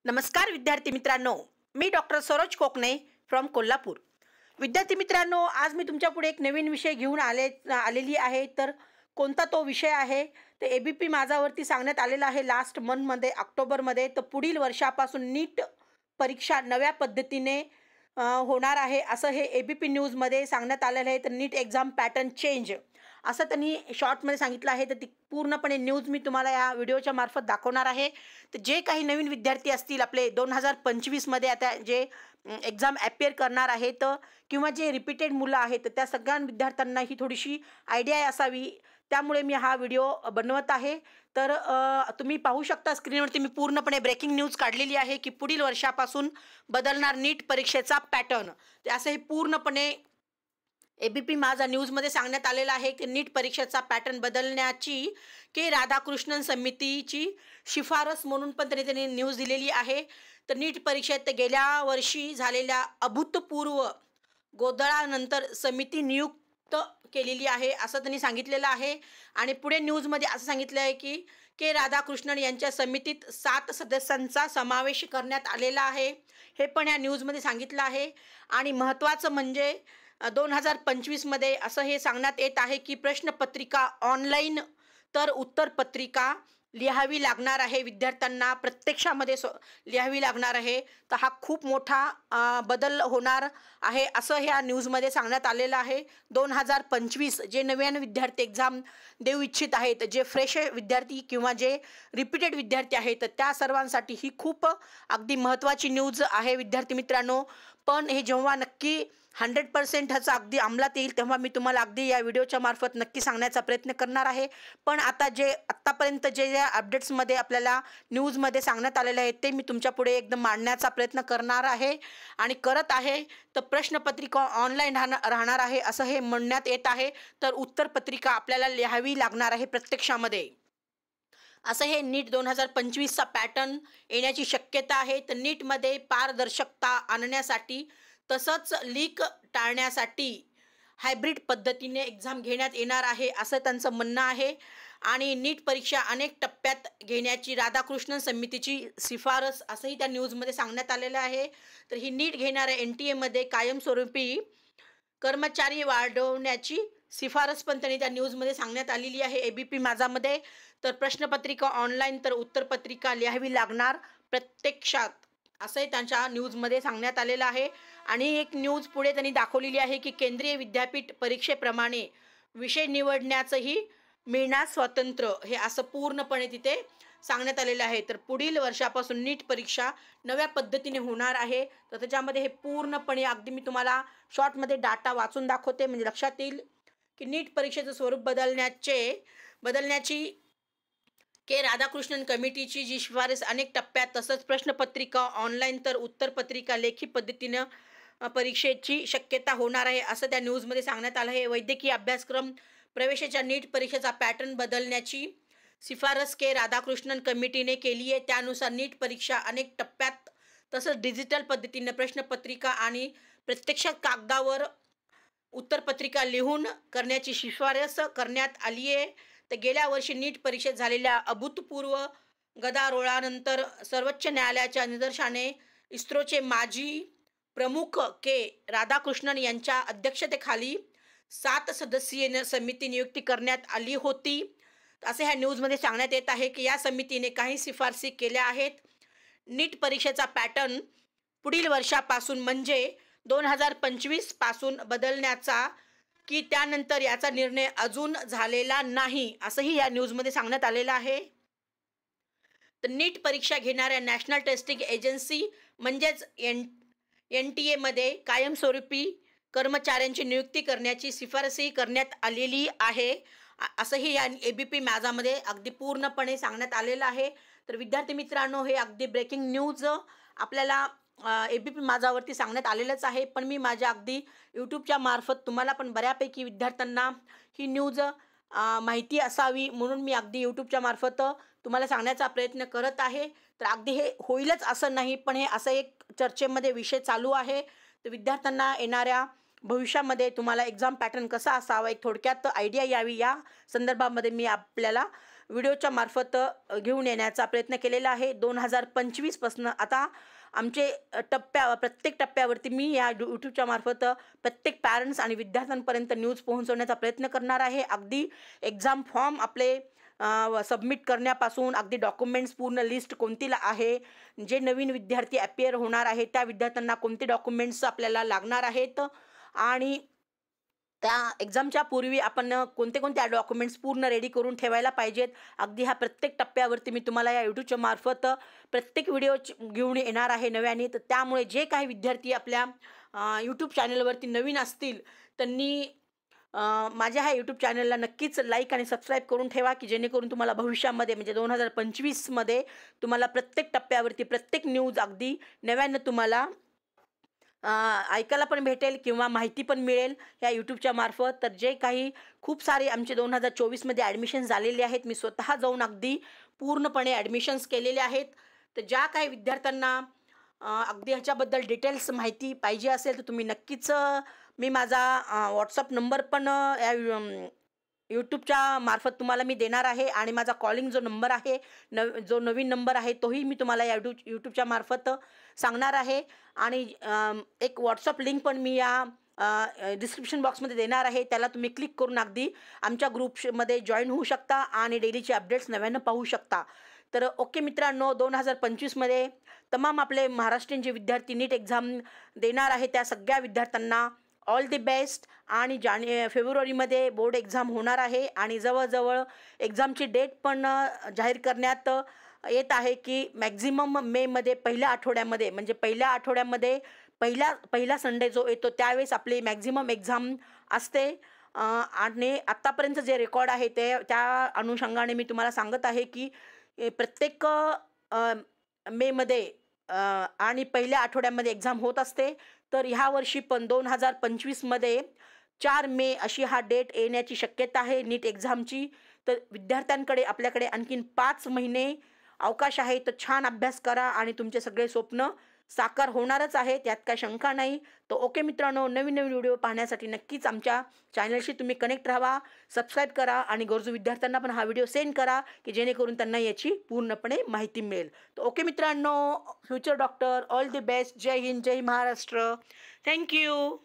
नमस्कार विद्यार्थी मित्रांनो, मी डॉक्टर सरोज कोकणे फ्रॉम कोल्हापूर। विद्यार्थी मित्रांनो, आज मी तुमच्या पुढे एक नवीन विषय घेऊन आलेली आहे। तर कोणता तो विषय आहे तर एबीपी माझावरती सांगण्यात आलेला आहे लास्ट मंथमध्ये ऑक्टोबरमध्ये। तर पुढील वर्षापासून नीट परीक्षा नव्या पद्धतीने होणार आहे असं हे एबीपी न्यूजमध्ये सांगण्यात आलेलं आहे। तर नीट एक्झाम पॅटर्न चेंज असं त्यांनी शॉर्टमध्ये सांगितलं आहे। तर ती पूर्णपणे न्यूज मी तुम्हाला या व्हिडिओच्या मार्फत दाखवणार आहे। तर जे काही नवीन विद्यार्थी असतील आपले 2025 मध्ये आता जे एक्झाम अपियर करणार आहेत किंवा जे रिपीटेड मुलं आहेत तर त्या सगळ्या विद्यार्थ्यांना ही थोडीशी आयडिया असावी, त्यामुळे मी हा व्हिडिओ बनवत आहे। तर तुम्ही पाहू शकता स्क्रीनवरती मी पूर्णपणे ब्रेकिंग न्यूज काढलेली आहे की पुढील वर्षापासून बदलणार नीट परीक्षेचा पॅटर्न। ते असं हे पूर्णपणे एबीपी माझा न्यूजमध्ये सांगण्यात आलेलं आहे की नीट परीक्षेचा पॅटर्न बदलण्याची के राधाकृष्णन समितीची शिफारस म्हणून पण त्यांनी न्यूज दिलेली आहे। तर नीट परीक्षेत गेल्या वर्षी झालेल्या अभूतपूर्व गोंधळानंतर समिती नियुक्त केलेली आहे असं त्यांनी सांगितलेलं आहे। आणि पुढे न्यूजमध्ये असं सांगितलं आहे की के राधाकृष्णन यांच्या समितीत 7 सदस्यांचा समावेश करण्यात आलेला आहे, हे पण या न्यूजमध्ये सांगितलं आहे। आणि महत्त्वाचं म्हणजे 2025 मध्ये असं हे सांगण्यात येत आहे की प्रश्नपत्रिका ऑनलाईन तर उत्तरपत्रिका लिहावी लागणार आहे, विद्यार्थ्यांना प्रत्यक्षामध्ये लिहावी लागणार आहे। तर हा खूप मोठा बदल होणार आहे असं ह्या न्यूजमध्ये सांगण्यात आलेलं आहे। 2025 जे नव्याने विद्यार्थी एक्झाम देऊ इच्छित आहेत, जे फ्रेश विद्यार्थी किंवा जे रिपीटेड विद्यार्थी आहेत, त्या सर्वांसाठी ही खूप अगदी महत्त्वाची न्यूज आहे विद्यार्थी मित्रांनो। पण हे जेव्हा नक्की 100% ह्याचा अगदी अंमलात येईल तेव्हा मी तुम्हाला अगदी या व्हिडिओच्या मार्फत नक्की सांगण्याचा प्रयत्न करणार आहे। पण आता जे आत्तापर्यंत जे अपडेट्समध्ये आपल्याला न्यूजमध्ये सांगण्यात आलेले आहेत ते मी तुमच्या पुढे एकदम मांडण्याचा प्रयत्न करणार आहे आणि करत आहे। तर प्रश्नपत्रिका ऑनलाईन राहणार आहे असं हे म्हणण्यात येत आहे, तर उत्तरपत्रिका आपल्याला लिहावी लागणार आहे प्रत्यक्षामध्ये, असं हे नीट 2025चा पॅटर्न येण्याची शक्यता आहे। तर नीटमध्ये पारदर्शकता आणण्यासाठी तसंच लीक टाळण्यासाठी हायब्रिड पद्धतीने एक्झाम घेण्यात येणार आहे असं त्यांचं म्हणणं आहे। आणि नीट परीक्षा अनेक टप्प्यात घेण्याची राधाकृष्णन समितीची शिफारस असंही त्या न्यूजमध्ये सांगण्यात आलेलं आहे। तर ही नीट घेणाऱ्या NTA कायमस्वरूपी कर्मचारी वाढवण्याची शिफारस पण त्यांनी त्या न्यूजमध्ये सांगण्यात आलेली आहे एबीपी माझामध्ये। तर प्रश्नपत्रिका ऑनलाईन तर उत्तरपत्रिका लिहावी लागणार प्रत्यक्षात असंही त्यांच्या न्यूजमध्ये सांगण्यात आलेलं आहे। आणि एक न्यूज पुढे त्यांनी दाखवलेली आहे की केंद्रीय विद्यापीठ परीक्षेप्रमाणे विषय निवडण्याचंही मिळणार स्वातंत्र्य, हे असं पूर्णपणे तिथे सांगण्यात आलेलं आहे। तर पुढील वर्षापासून नीट परीक्षा नव्या पद्धतीने होणार आहे। तर त्याच्यामध्ये हे पूर्णपणे अगदी मी तुम्हाला शॉर्टमध्ये डाटा वाचून दाखवते म्हणजे लक्षात येईल की नीट परीक्षेचं स्वरूप बदलण्याची के राधाकृष्णन कमिटीची जी शिफारस अनेक टप्प्यात तसंच प्रश्नपत्रिका ऑनलाईन तर उत्तरपत्रिका लेखी पद्धतीनं परीक्षेची शक्यता होणार आहे असं त्या न्यूजमध्ये सांगण्यात आलं आहे। वैद्यकीय अभ्यासक्रम प्रवेशाच्या नीट परीक्षेचा पॅटर्न बदलण्याची शिफारस के राधाकृष्णन कमिटीने केली आहे। त्यानुसार नीट परीक्षा अनेक टप्प्यात तसंच डिजिटल पद्धतीने प्रश्नपत्रिका आणि प्रत्यक्ष कागदावर उत्तरपत्रिका लिहून करण्याची शिफारस करण्यात आली आहे। तर गेल्या वर्षी नीट परीक्षेत झालेल्या अभूतपूर्व गदारोळानंतर सर्वोच्च न्यायालयाच्या निदर्शनाने इस्रोचे माजी प्रमुख के राधाकृष्णन यांच्या अध्यक्षतेखाली 7 सदस्यीय समिती नियुक्ती करण्यात आली होती असे ह्या न्यूजमध्ये सांगण्यात येत आहे की या समितीने काही शिफारसी केल्या आहेत। नीट परीक्षेचा पॅटर्न पुढील वर्षापासून म्हणजे 2025 पासून बदलण्याचा की त्यानंतर याचा निर्णय अजून झालेला नाही असंही या न्यूजमध्ये सांगण्यात आलेलं आहे। तर नीट परीक्षा घेणाऱ्या नॅशनल टेस्टिंग एजन्सी म्हणजेच NTA कायमस्वरूपी कर्मचाऱ्यांची नियुक्ती करण्याची शिफारसही करण्यात आलेली आहे असंही या एबीपी माझामध्ये अगदी पूर्णपणे सांगण्यात आलेलं आहे। तर विद्यार्थी मित्रांनो, हे अगदी ब्रेकिंग न्यूज आपल्याला एबीपी माझावरती सांगण्यात आलेलंच आहे, पण मी माझ्या अगदी यूट्यूबच्या मार्फत तुम्हाला पण बऱ्यापैकी विद्यार्थ्यांना ही न्यूज माहिती असावी म्हणून मी अगदी यूट्यूबच्या मार्फत तुम्हाला सांगण्याचा प्रयत्न करत आहे। तर अगदी हे होईलच असं नाही, पण हे असं एक चर्चेमध्ये विषय चालू आहे। तर विद्यार्थ्यांना येणाऱ्या भविष्यामध्ये तुम्हाला एक्झाम पॅटर्न कसा असावा एक थोडक्यात आयडिया यावी या संदर्भामध्ये मी आपल्याला व्हिडिओच्या मार्फत घेऊन येण्याचा प्रयत्न केलेला आहे. 2025पासून आता आमचे प्रत्येक टप्प्यावरती मी या यूट्यूबच्या मार्फत प्रत्येक पॅरेंट्स आणि विद्यार्थ्यांपर्यंत न्यूज पोहोचवण्याचा प्रयत्न करणार आहे. अगदी एक्झाम फॉर्म आपले सबमिट करण्यापासून अगदी डॉक्युमेंट्स पूर्ण लिस्ट कोणती आहे, जे नवीन विद्यार्थी ॲपियर होणार आहे त्या विद्यार्थ्यांना कोणते डॉक्युमेंट्स आपल्याला लागणार आहेत आणि त्या एक्झामच्या पूर्वी आपण कोणते डॉक्युमेंट्स पूर्ण रेडी करून ठेवायला पाहिजेत. अगदी ह्या प्रत्येक टप्प्यावरती मी तुम्हाला या यूट्यूबच्या मार्फत प्रत्येक व्हिडिओ घेऊन येणार आहे नव्याने. तर त्यामुळे जे काही विद्यार्थी आपल्या यूट्यूब चॅनलवरती नवीन असतील त्यांनी माझ्या ह्या यूट्यूब चॅनलला नक्कीच लाईक आणि सबस्क्राईब करून ठेवा, की जेणेकरून तुम्हाला भविष्यामध्ये म्हणजे 2025मध्ये तुम्हाला प्रत्येक टप्प्यावरती प्रत्येक न्यूज अगदी नव्यानं तुम्हाला ऐकायला पण भेटेल किंवा माहिती पण मिळेल या यूट्यूबच्या मार्फत. तर जे काही खूप सारे आमचे 2024मध्ये ॲडमिशन झालेले आहेत, मी स्वतः जाऊन अगदी पूर्णपणे ॲडमिशन्स केलेले आहेत. तर ज्या काही विद्यार्थ्यांना अगदी ह्याच्याबद्दल डिटेल्स माहिती पाहिजे असेल तर तुम्ही नक्कीच मी माझा व्हॉट्सअप नंबर पण या यूट्यूबच्या मार्फत तुम्हाला मी देणार आहे आणि माझा कॉलिंग जो नंबर आहे जो नवीन नंबर आहे तोही मी तुम्हाला या यूट्यूबच्या मार्फत सांगणार आहे. आणि एक व्हॉट्सअप लिंक पण मी या डिस्क्रिप्शन बॉक्समध्ये देणार आहे. त्याला तुम्ही क्लिक करून अगदी आमच्या ग्रुपमध्ये जॉईन होऊ शकता आणि डेलीचे अपडेट्स नव्यानं पाहू शकता. तर ओके मित्रांनो, 2025मध्ये तमाम आपले महाराष्ट्रीयन जे विद्यार्थी नीट एक्झाम देणार आहे त्या सगळ्या विद्यार्थ्यांना ऑल दी बेस्ट. आणि फेब्रुवारीमध्ये बोर्ड एक्झाम होणार आहे आणि जवळजवळ एक्झामची डेट पण जाहीर करण्यात येत आहे की मॅक्झिमम मेमध्ये पहिल्या आठवड्यामध्ये म्हणजे पहिला संडे जो येतो त्यावेळेस आपली मॅक्झिमम एक्झाम असते. आणि आत्तापर्यंत जे रेकॉर्ड आहे त्या अनुषंगाने मी तुम्हाला सांगत आहे की प्रत्येक मेमध्ये आणि पहिल्या आठवड्यामध्ये एक्झाम होत असते. तर ह्या वर्षी पण 2025मध्ये 4 मे अशी हा डेट येण्याची शक्यता आहे नीट एक्झामची. तर विद्यार्थ्यांकडे आपल्याकडे आणखीन 5 महिने अवकाश आहे. तर छान अभ्यास करा आणि तुमचे सगळे स्वप्न साकार होणारच आहे, त्यात काय शंका नाही. तर ओके मित्रांनो, नवीन व्हिडिओ पाहण्यासाठी नक्कीच आमच्या चॅनलशी तुम्ही कनेक्ट राहा, सबस्क्राईब करा आणि गरजू विद्यार्थ्यांना पण हा व्हिडिओ सेंड करा की जेणेकरून त्यांना याची पूर्णपणे माहिती मिळेल. तर ओके मित्रांनो, future doctor, all the best. जय हिंद, जय महाराष्ट्र. थँक्यू.